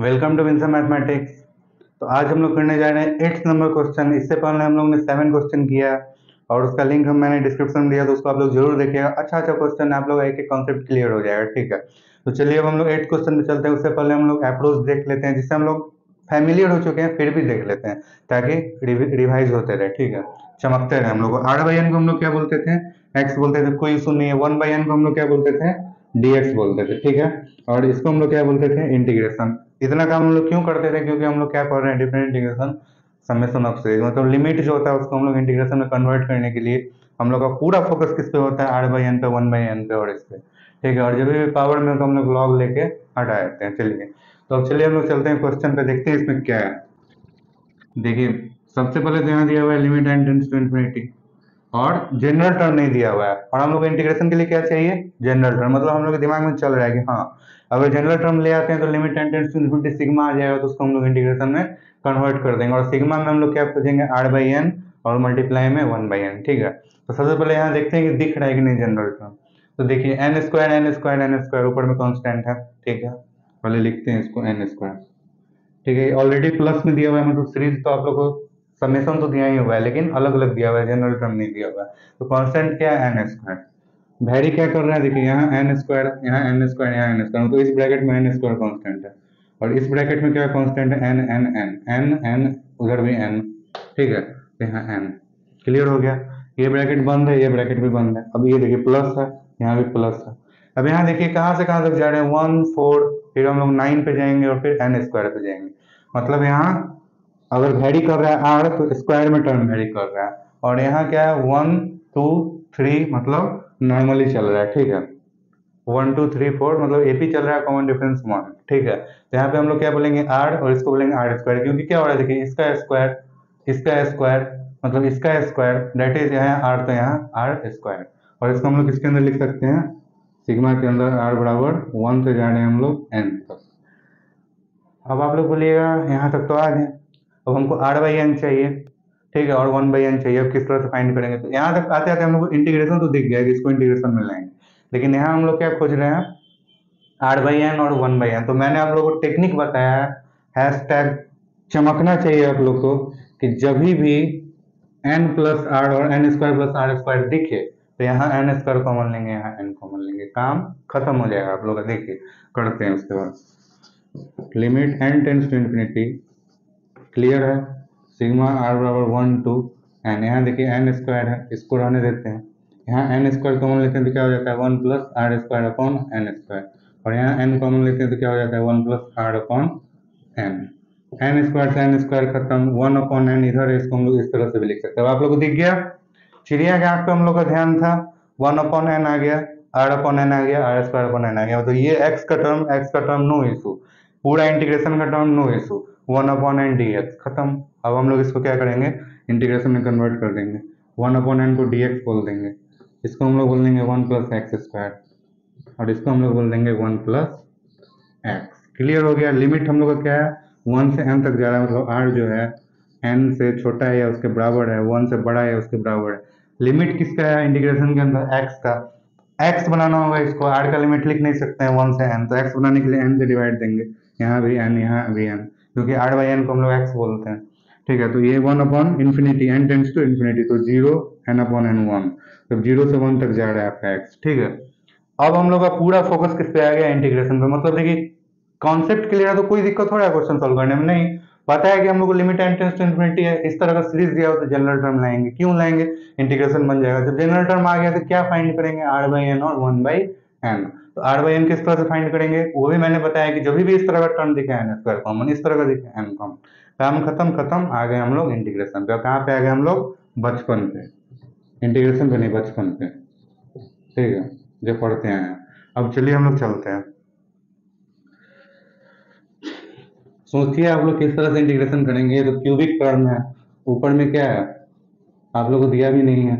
Welcome to Windsor mathematics. तो आज हम लोग करने जा रहे हैं 8th नंबर क्वेश्चन। इससे पहले हम लोग ने 7 क्वेश्चन किया और उसका लिंक मैंने डिस्क्रिप्शन में दिया, तो उसको आप लोग जरूर देखिएगा। अच्छा क्वेश्चन है, आप लोग एक एक कॉन्सेप्ट क्लियर हो जाएगा। ठीक है, तो चलिए अब हम लोग 8th क्वेश्चन पे चलते हैं। उससे पहले हम लोग अप्रोच देख लेते हैं, जिससे हम लोग फैमिलियर हो चुके हैं, फिर भी देख लेते हैं ताकि रिवाइज होते रहे। ठीक है, चमकते रहे हम लोग। आर बाई एन को हम लोग क्या बोलते थे? एक्स बोलते थे, कोई इशू नहीं है। 1/n को हम लोग क्या बोलते थे? dx बोलते थे। ठीक है, और इसको हम लोग क्या बोलते थे? इंटीग्रेशन। इतना काम हम लोग क्यों करते थे? क्योंकि हम लोग क्या पढ़ रहे हैं? Different integration summation of series, मतलब लिमिट जो होता है उसको हम लोग इंटीग्रेशन में कन्वर्ट करने के लिए हम लोग का पूरा फोकस किस पे होता है? आर बाई एन पे, 1/n पे और इस पे। ठीक है, और जब भी पावर में तो हम लोग लॉग लेके हटा देते हैं। चलिए, तो अब चलिए हम लोग चलते हैं क्वेश्चन पे, देखते हैं इसमें क्या है। देखिए, सबसे पहले तो यहाँ दिया हुआ है limit n tends to infinity, और जनरल टर्म नहीं दिया हुआ है। और हम लोग इंटीग्रेशन के लिए क्या चाहिए? General term. मतलब हम लोग के दिमाग में चल रहा है कि हाँ, अगर जनरल टर्म ले आते हैं तो limit ten tends to infinity sigma आ जाएगा, तो उसको हम लोग इंटीग्रेशन में कन्वर्ट कर देंगे। और सिग्मा में हम लोग क्या खोजेंगे? आर बाई एन, और मल्टीप्लाई में 1/n। ठीक है, तो सबसे पहले यहाँ देखते हैं कि दिख रहा है कि नहीं जनरल टर्म। तो देखिए n square n square n square, ऊपर में कॉन्स्टेंट है। ठीक है, पहले लिखते हैं इसको एन स्क्वायर। ठीक है, ऑलरेडी प्लस में दिया हुआ है, मतलब सीरीज तो आप लोग को समेशन तो दिया ही हुआ है, लेकिन अलग अलग दिया हुआ है, जनरल टर्म नहीं दिया हुआ है। तो कांस्टेंट क्या है? N square. वेरी क्या कर रहा है? देखिए यहाँ एन स्क्वायर, यहाँ एन स्क्वायर, यहाँ एन स्क्वायर, तो इस ब्रैकेट में एन स्क्वायर कांस्टेंट है, और इस ब्रैकेट में क्या कांस्टेंट है? N n n n n, उधर भी एन। ठीक है, तो यहाँ एन। क्लियर हो गया? ये ब्रैकेट बंद है, ये ब्रैकेट भी बंद है। अब ये देखिए प्लस है, यहाँ भी प्लस है। अब यहाँ देखिए कहाँ से कहाँ तक जा रहे हैं? 1 4, फिर हम लोग 9 पे जाएंगे और फिर एन स्क्वायर पे जाएंगे। मतलब यहाँ अगर वेरी कर रहा है आर, तो स्क्वायर में टर्म वेरी कर रहा है। और यहाँ क्या है? 1 2 3, मतलब नॉर्मली चल रहा है। ठीक है, 1 2 3 4, मतलब एपी चल रहा है, कॉमन डिफरेंस 1। ठीक है, तो यहाँ पे हम लोग क्या बोलेंगे? आर, और इसको बोलेंगे आर स्क्वायर। क्योंकि क्या हो रहा है? देखिए इसका स्क्वायर, इसका स्क्वायर, मतलब इसका स्क्वायर, दैट इज यहाँ आर, तो यहाँ आर स्क्वायर। और इसको हम लोग किसके अंदर लिख सकते हैं? सिग्मा के अंदर। आर बराबर 1 से जा रहे हैं हम लोग एन तक। अब आप लोग बोलिएगा यहाँ तक तो आ गए, अब हमको आर बाई एन चाहिए। ठीक है, और 1/n चाहिए। अब किस तरह से फाइंड करेंगे? तो यहाँ तक आते आते हम लोग को इंटीग्रेशन तो दिख गया कि इसको इंटीग्रेशन में लाएंगे, लेकिन यहाँ हम लोग क्या खोज रहे हैं? आर बाई एन और 1/n। तो मैंने आप लोगों को टेक्निक बताया है, हैश टैग चमकना चाहिए आप लोग को, कि जब भी एन प्लस आर और n square plus r square दिखे, तो यहाँ एन स्क्वायर कॉमन लेंगे, यहाँ एन कॉमन लेंगे, काम खत्म हो जाएगा आप लोग का। देखिए करते हैं उसके बाद। Limit n tends to infinity, clear है? सिग्मा आर बराबर 1 टू एन। यहाँ देखिए एन स्क्वायर है, इसको रहने देते हैं। यहाँ एन स्क्वायर कॉमन लेते हैं तो क्या हो जाता है? 1 plus r square upon n square. और यहाँ एन कॉमन लेते हैं तो क्या हो जाता है? 1 plus r upon n. N square से एन स्क्वायर खत्म, 1 अपॉन एन इधर है, इसको हम लोग इस तरह से भी लिख सकते हैं। अब आप लोग को दिख गया? चिड़िया के आंख पे हम लोग का ध्यान था, 1 अपॉन एन आ गया, आर अपॉन एन आ गया, आर स्क्वायर अपॉन एन आ गया। तो ये एक्स का टर्म नो इशू, पूरा इंटीग्रेशन का term no issue, 1 upon n d x खत्म। अब हम लोग इसको क्या करेंगे? इंटीग्रेशन में कन्वर्ट कर देंगे। 1 अपॉन एन को डी एक्स बोल देंगे, इसको हम लोग बोल देंगे 1 प्लस एक्स स्क्वायर, और इसको हम लोग बोल देंगे 1 प्लस एक्स। क्लियर हो गया? लिमिट हम लोग का क्या है? 1 से n तक जा रहा है, मतलब r जो है n से छोटा है या उसके बराबर है, 1 से बड़ा है या उसके बराबर है। लिमिट किसका है इंटीग्रेशन के अंदर? x का। x बनाना होगा इसको, r का लिमिट लिख नहीं सकते हैं 1 से n, तो x बनाने के लिए n से डिवाइड देंगे। यहाँ भी n, यहाँ भी n, क्योंकि r बाई n को हम लोग x बोलते हैं। ठीक है, तो ये 1 upon infinity, n tends to infinity, तो 0 n अपॉन n 1, तो 0 से 1 तक जा रहा है आपका x। ठीक है, अब हम लोग का पूरा फोकस किस पे आ गया? इंटीग्रेशन पे। मतलब देखिए कॉन्सेप्ट क्लियर है तो कोई दिक्कत हो रहा है क्वेश्चन सॉल्व करने में? नहीं। पता है कि हम लोग को limit n tends to infinity है, इस तरह का सीरीज दिया हो तो जनरल टर्म लाएंगे। क्यों लाएंगे? इंटीग्रेशन बन जाएगा। जब जनरल टर्म आ गया तो क्या फाइंड करेंगे? आर बाई एन और 1/n। तो आर बाई एन किस तरह से फाइंड करेंगे वो भी मैंने बताया कि जब भी इस तरह का टर्म दिखे एन स्क्वायर कॉमन, इस तरह का दिखे एन कॉमन, काम खत्म खत्म, आ गए हम लोग इंटीग्रेशन पे। कहाँ पे आ गए हम लोग? बचपन पे। इंटीग्रेशन पे नहीं, बचपन पे। ठीक है, जो पढ़ते हैं। अब चलिए हम लोग चलते हैं। सोचिए आप लोग किस तरह से इंटीग्रेशन करेंगे। तो क्यूबिक टर्म है, ऊपर में क्या है? आप लोग को दिया भी नहीं है,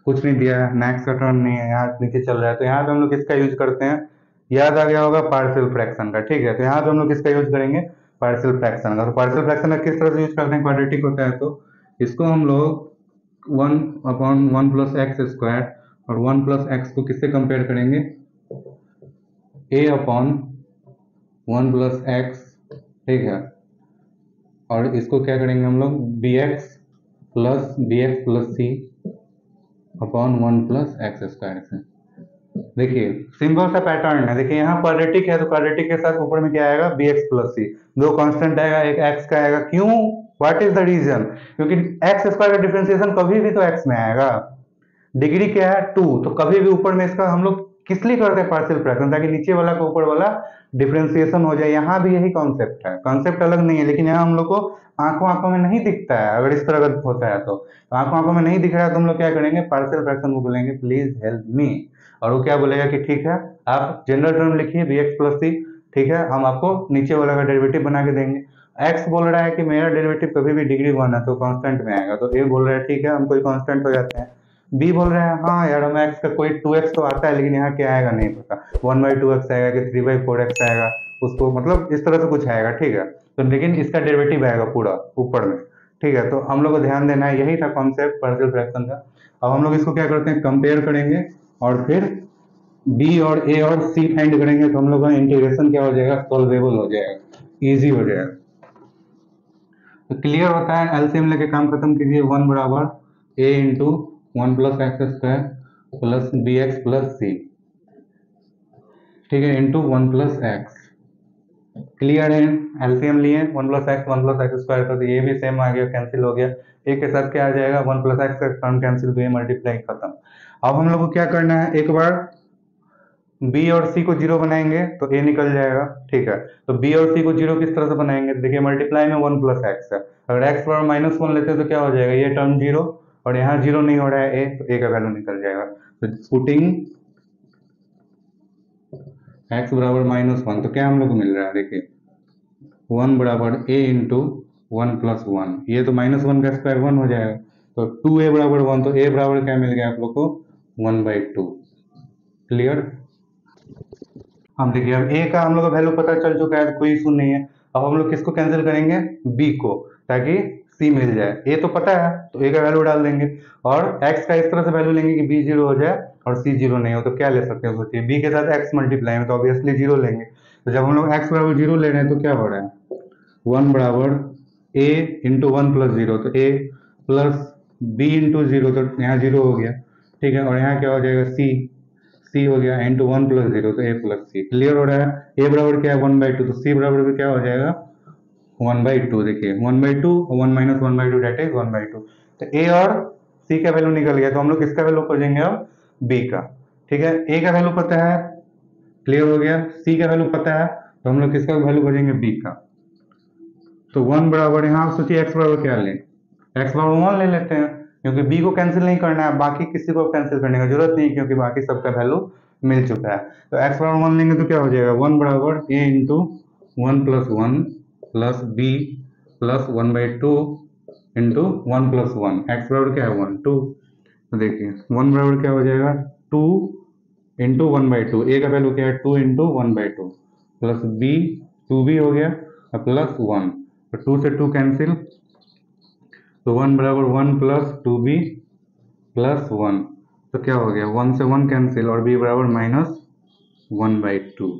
कुछ नहीं दिया है, मैक्स का टर्म नहीं है, यहाँ नीचे चल रहा है। तो यहाँ पे हम लोग किसका यूज करते हैं? याद आ गया होगा, पार्शियल फ्रैक्शन का। ठीक है, तो यहाँ पे हम लोग किसका यूज करेंगे? पार्शियल फ्रैक्शन का। तो पार्शियल फ्रैक्शन का किस तरह से यूज करते हैं? क्वाड्रेटिक होता है तो इसको हम लोग 1 अपॉन 1 प्लस एक्स स्क्वायर, और 1 प्लस एक्स को किससे कंपेयर करेंगे? a अपॉन 1 प्लस एक्स, ठीक है, और इसको क्या करेंगे हम लोग बी एक्स प्लस सी अपॉन 1 प्लस एक्स स्क्वायर से। देखिए सिंपल सा पैटर्न है, देखिए यहाँ क्वाड्रेटिक है तो क्वाड्रेटिक के साथ ऊपर में क्या आएगा बी एक्स प्लस सी, दो कांस्टेंट आएगा, एक एक्स का आएगा। क्यों, व्हाट इज द रीजन? क्योंकि एक्स स्क्वायर का डिफरेंशिएशन कभी भी तो एक्स में आएगा, डिग्री क्या है 2, तो कभी भी ऊपर में इसका हम लोग किस लिए करते हैं पार्शियल फ्रैक्शन, ताकि नीचे वाला को ऊपर वाला डिफरेंशिएशन हो जाए। यहाँ भी यही कॉन्सेप्ट है, कॉन्सेप्ट अलग नहीं है, लेकिन यहाँ हम लोग को आंखों आंखों में नहीं दिखता है। अगर इस तरह अगर होता है तो आंखों आंखों में नहीं दिख रहा है तो हम लोग क्या करेंगे, पार्शियल फ्रैक्शन को बोलेंगे प्लीज हेल्प मी, और वो क्या बोलेगा कि ठीक है आप जनरल टर्म लिखिए बी एक्स प्लस सी, ठीक है, हम आपको नीचे वाला का डेरिवेटिव बना के देंगे। एक्स बोल रहा है कि मेरा डेरिवेटिव कभी भी डिग्री 1 है तो कांस्टेंट में आएगा, तो ए बोल रहा है ठीक है हम कोई कांस्टेंट हो जाते हैं। बी बोल रहा है हाँ यार हमें एक्स का कोई 2x तो आता है, लेकिन यहाँ क्या आएगा नहीं पता, 1/2x आएगा कि 3/4x आएगा, उसको मतलब इस तरह से कुछ आएगा, ठीक है, तो लेकिन इसका डेरिवेटिव आएगा पूरा ऊपर में, ठीक है। तो हम लोग को ध्यान देना है, यही था कॉन्सेप्ट पार्शियल फ्रैक्शन का। अब हम लोग इसको क्या करते हैं, कंपेयर करेंगे और फिर बी और ए और सी फाइंड करेंगे, तो हम लोग का इंटीग्रेशन क्या हो जाएगा, सॉल्वेबल हो जाएगा, इजी हो जाएगा। तो क्लियर होता है, एलसीएम लेके काम खत्म कीजिए। 1 बराबर A into 1 plus X square plus B X plus C, ठीक है, इंटू 1 प्लस एक्स। क्लियर है, एलसीएम लिए 1 प्लस एक्स स्क्वायर का, तो ये भी सेम आ गया, कैंसिल हो गया, एक के साथ क्या आ जाएगा 1 प्लस एक्स का टर्म कैंसिल, तो ये मल्टीप्लाई खत्म। अब हम लोग को क्या करना है, एक बार b और c को जीरो बनाएंगे तो a निकल जाएगा, ठीक है। तो b और c को जीरो किस तरह से बनाएंगे, देखिए मल्टीप्लाई में 1 प्लस एक्स है, अगर x बराबर -1 लेते हैं तो क्या हो जाएगा, ये टर्म जीरो, और यहाँ जीरो नहीं हो रहा है a, तो a का वैल्यू निकल जाएगा। तो पुटिंग x बराबर -1, तो क्या हम लोग को मिल रहा है, देखिए 1 बराबर a इंटू 1 प्लस 1, ये तो -1 का स्क्वायर 1 हो जाएगा, तो 2a बराबर 1, तो a बराबर क्या मिल गया आप लोग को 1/2। क्लियर। हम देखिए अब a का हम लोग का वैल्यू पता चल चुका है, कोई इशू नहीं है। अब हम लोग किसको कैंसिल करेंगे, b को, ताकि c मिल जाए। a तो पता है तो a का वैल्यू डाल देंगे, और x का इस तरह से वैल्यू लेंगे कि b जीरो हो जाए और c जीरो नहीं हो, तो क्या ले सकते हैं सोचिए, b के साथ x मल्टीप्लाई में तो ऑब्वियसली जीरो लेंगे। तो जब हम लोग x बराबर जीरो ले रहे हैं तो क्या हो रहा है, 1 बराबर a इंटू 1 प्लस जीरो, तो a plus b into zero, तो यहाँ जीरो हो गया, ठीक है, और यहाँ क्या हो जाएगा c हो गया इंटू 1 प्लस जीरो, तो a प्लस सी। क्लियर हो रहा है, a बराबर क्या है 1/2, तो c बराबर भी क्या हो जाएगा 1/2। देखिए 1/2 1 माइनस 1/2 डेट इज 1/2, तो a और c का वैल्यू निकल गया, तो हम लोग किसका वैल्यू खोजेंगे अब, b का, ठीक है। a का वैल्यू पता है, क्लियर हो गया, c का वैल्यू पता है, तो हम लोग किसका वैल्यू खोजेंगे, b का। तो 1 बराबर, यहाँ सोचिए x बराबर क्या लें, x बराबर 1 ले लेते हैं, क्योंकि b को कैंसिल नहीं करना है, बाकी किसी को कैंसिल करने की जरूरत नहीं, क्योंकि बाकी सबका वैल्यू मिल चुका है। तो x बराबर 1 लेंगे तो क्या हो जाएगा, 1 बराबर a into 1 plus 1 plus b plus 1/2 into 1 plus 1, x बराबर क्या है 1 2, तो देखिए 1 बराबर क्या हो जाएगा 2 इंटू 1/2, a का वैल्यू क्या है 2 इंटू 1/2 प्लस b 2b हो गया प्लस 1, तो 2 से 2 कैंसिल, तो 1 बराबर 1 प्लस 2b प्लस 1, तो क्या हो गया 1 से 1 कैंसिल, और b बराबर -1/2।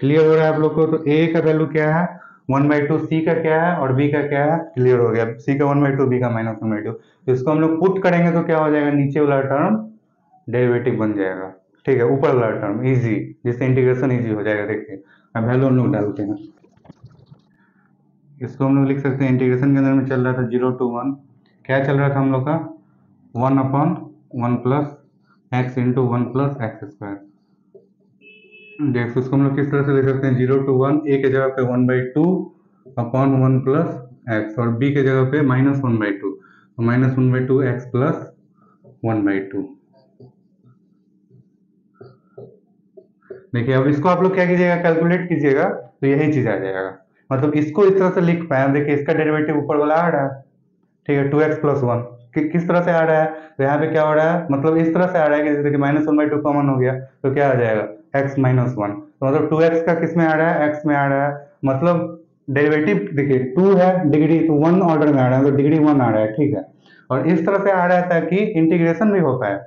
क्लियर हो रहा है आप लोग को। तो a का वैल्यू क्या है 1/2, c का क्या है और b का क्या है, क्लियर हो गया, c का 1/2 b का -1/2, तो इसको हम लोग पुट करेंगे तो क्या हो जाएगा, नीचे वाला टर्म डेरिवेटिव बन जाएगा, ठीक है, ऊपर वाला टर्म इजी, जिससे इंटीग्रेशन इजी हो जाएगा। देखिए अब वैल्यू हम लोग डालते हैं, इसको हम लोग लिख सकते हैं, इंटीग्रेशन के अंदर में चल रहा था 0 to 1, क्या चल रहा था हम लोग का 1/1 plus x into 1 plus X square. देखो इसको हम लोग किस तरह से लिख सकते हैं, 0 to 1, a के जगह पे 1/2 अपॉन 1 प्लस एक्स, और b के जगह पे -1/2, तो -1/2 एक्स प्लस 1/2। देखिए अब इसको आप लोग क्या कीजिएगा, कैलकुलेट कीजिएगा तो यही चीज आ जाएगा, मतलब इसको इस तरह से लिख पाए। देखिए इसका डेरिवेटिव ऊपर वाला आ रहा है, ठीक है, 2x प्लस 1 किस तरह से आ रहा है, तो यहाँ पे क्या हो रहा है, मतलब इस तरह से आ रहा है कि जैसे कि -1/2 कॉमन हो गया, तो क्या आ जाएगा x - 1, तो मतलब 2x का किस में आ रहा है, x में आ रहा है, मतलब डेरिवेटिव देखिए 2 है डिग्री, तो 1 ऑर्डर में आ रहा है, तो डिग्री 1 आ रहा है, ठीक है, और इस तरह से आ रहा है ताकि इंटीग्रेशन भी हो पाए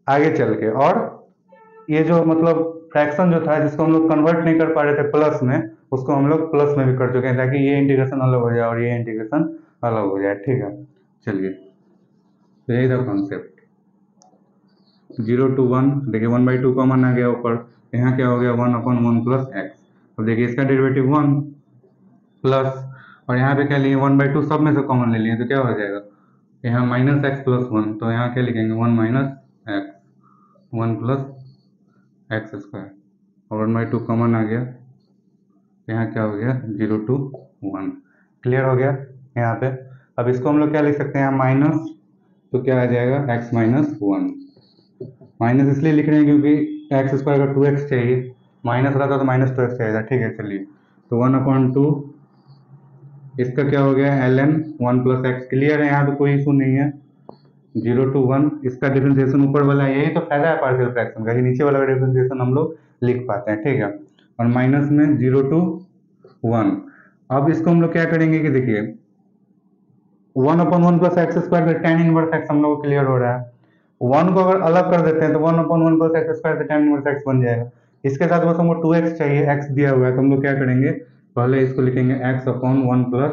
आगे चल के, और ये जो मतलब फ्रैक्शन जो था जिसको हम लोग कन्वर्ट नहीं कर पा रहे थे प्लस में, उसको हम लोग प्लस में भी कर चुके हैं ताकि ये इंटीग्रेशन अलग हो जाए और ये इंटीग्रेशन अलग हो जाए। ठीक है, चलिए तो यही था कॉन्सेप्ट। 0 to 1, देखिए 1/2 कॉमन आ गया ऊपर, यहाँ क्या हो गया 1/1 प्लस एक्स। अब देखिए इसका डेरिवेटिव 1 प्लस, और यहाँ पे क्या लिए 1/2 सब में से कॉमन ले लिए तो क्या हो जाएगा यहाँ माइनस एक्स प्लस 1, तो यहाँ क्या लिखेंगे 1 minus x 1 plus X square, और 1/2 कॉमन आ गया, यहाँ क्या हो गया 0 to 1। क्लियर हो गया यहाँ पे। अब इसको हम लोग क्या लिख सकते हैं यहाँ माइनस, तो क्या आ जाएगा x माइनस 1। माइनस इसलिए लिख रहे हैं क्योंकि एक्स स्क्वायर का 2x चाहिए, माइनस रहता तो माइनस 2x चाहिए था। ठीक है, चलिए तो 1/2 इसका क्या हो गया ln 1 प्लस एक्स। क्लियर है, यहाँ पे कोई इशू नहीं है। 0 to 1 इसका डिफरेंशिएशन ऊपर वाला, यही तो फायदा है पार्शियल फ्रैक्शन का कि नीचे वाला का डिफरेंशिएशन हम लोग लिख पाते हैं। ठीक है, और माइनस में 0 to 1। अब इसको हम लोग क्या करेंगे कि देखिए 1/1 प्लस एक्स स्क्वायर का tan इनवर्स एक्स हम लोग क्लियर हो रहा है। 1 को अगर अलग कर देते हैं तो 1/1 प्लस एक्स स्क्वायर से tan इनवर्स एक्स बन जाएगा। इसके साथ बस हमको 2x चाहिए, x दिया हुआ है तो हम लोग क्या करेंगे पहले इसको लिखेंगे x/1 प्लस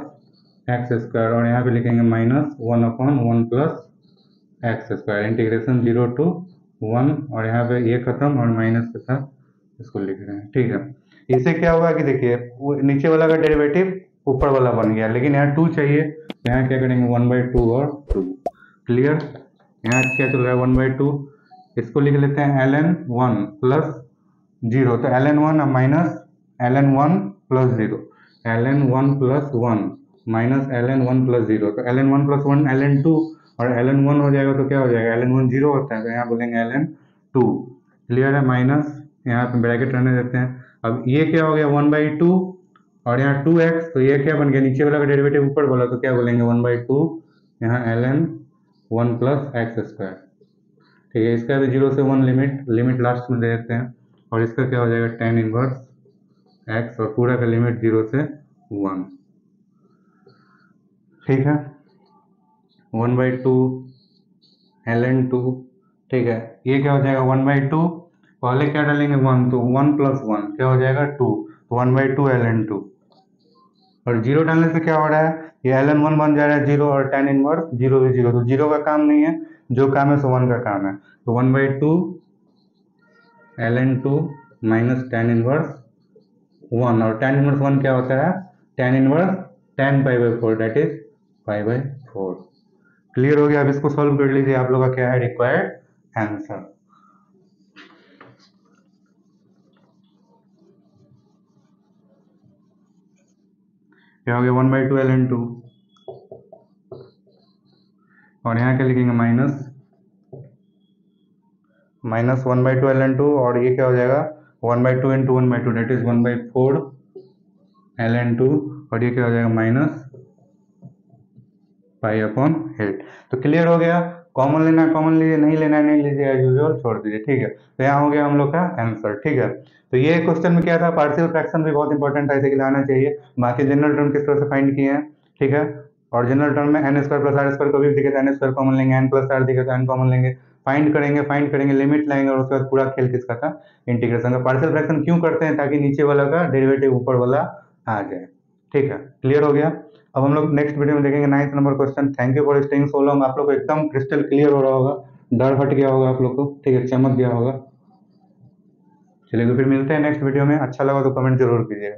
एक्स स्क्वायर, और यहाँ पे लिखेंगे minus 1/1 plus X square, integration 0 to 1, और यहाँ पे ये खत्म और माइनस के साथ इसको लिख रहे हैं। ठीक है, इससे क्या हुआ कि देखिए नीचे वाला का डेरिवेटिव ऊपर वाला बन गया, लेकिन यहाँ 2 चाहिए, यहाँ क्या करेंगे 1/2 और 2। क्लियर, यहाँ क्या चल रहा है 1/2, इसको लिख लेते हैं ln 1 प्लस 0, तो ln 1 minus ln 1 plus 0, ln 1 plus 1 minus ln 1 plus 0, तो ln 1 प्लस 1 ln 2, और ln 1 हो जाएगा तो क्या हो जाएगा ln 1 0 होता है तो यहाँ बोलेंगे ln 2। क्लियर है, माइनस यहाँ पे ब्रैकेट रहने देते हैं। अब ये क्या हो गया 1/2 और यहाँ 2x, तो ये क्या बन गया नीचे वाला का डेरिवेटिव ऊपर वाला, तो क्या बोलेंगे 1/2 यहाँ ln 1 प्लस एक्स स्क्वायर। ठीक है, इसका भी 0 से 1 लिमिट लास्ट में दे देते हैं, और इसका क्या हो जाएगा tan इनवर्स x, और पूरा का लिमिट 0 से 1। ठीक है, 1/2 ln 2। ठीक है, ये क्या हो जाएगा 1/2, पहले क्या डालेंगे 1, तो 1 प्लस 1 क्या हो जाएगा 2, तो 1/2 ln 2, और 0 डालने से क्या हो रहा है ये ln 1 बन जा रहा है 0, और tan इनवर्स 0 भी 0, तो 0 का काम नहीं है, जो काम है सो 1 का काम है, तो 1/2 ln 2 माइनस tan इनवर्स 1, और tan इनवर्स 1 क्या होता है tan inverse tan π/4 that is π/4। Clear हो गया। अब इसको सॉल्व कर लीजिए, आप लोग का क्या है रिक्वायर्ड आंसर। क्या हो गया 1/2 ln 2, और यहाँ क्या लिखेंगे माइनस 1/2 ln 2, और ये क्या हो जाएगा 1/2 इंटू 1/2 डेट इज 1/4 ln 2, और ये क्या हो जाएगा माइनस π/8। तो क्लियर हो गया। कॉमन लेना है कॉमन लीजिए, नहीं लेना है नहीं लीजिए, एज यूजुअल छोड़ दीजिए। ठीक है, तो यहाँ हो गया हम लोग का आंसर। ठीक है, तो ये क्वेश्चन में क्या था पार्शियल फ्रैक्शन भी बहुत इंपॉर्टेंट था, इसे खिलाना चाहिए। बाकी जनरल टर्म किस तरह से फाइंड किए हैं। ठीक है, और जनरल टर्म में n square plus r square कभी भी दिखे तो n स्क्वायर कॉमन लेंगे, n प्लस आर दिखे तो n कॉमन लेंगे, फाइंड करेंगे लिमिट लाएंगे, और उसके बाद पूरा खेल किसका था इंटीग्रेशन का। पार्शियल फ्रैक्शन क्यों करते हैं ताकि नीचे वाला का डेरिवेटिव ऊपर वाला आ जाए। ठीक है, क्लियर हो गया। अब हम लोग नेक्स्ट वीडियो में देखेंगे 9th number question. Thank you for staying so long. आप लोग को एकदम क्रिस्टल क्लियर हो रहा होगा, डर हट गया होगा आप लोग को। ठीक है, चमक गया होगा। चलिए तो फिर मिलते हैं नेक्स्ट वीडियो में। अच्छा लगा तो कमेंट जरूर कीजिएगा।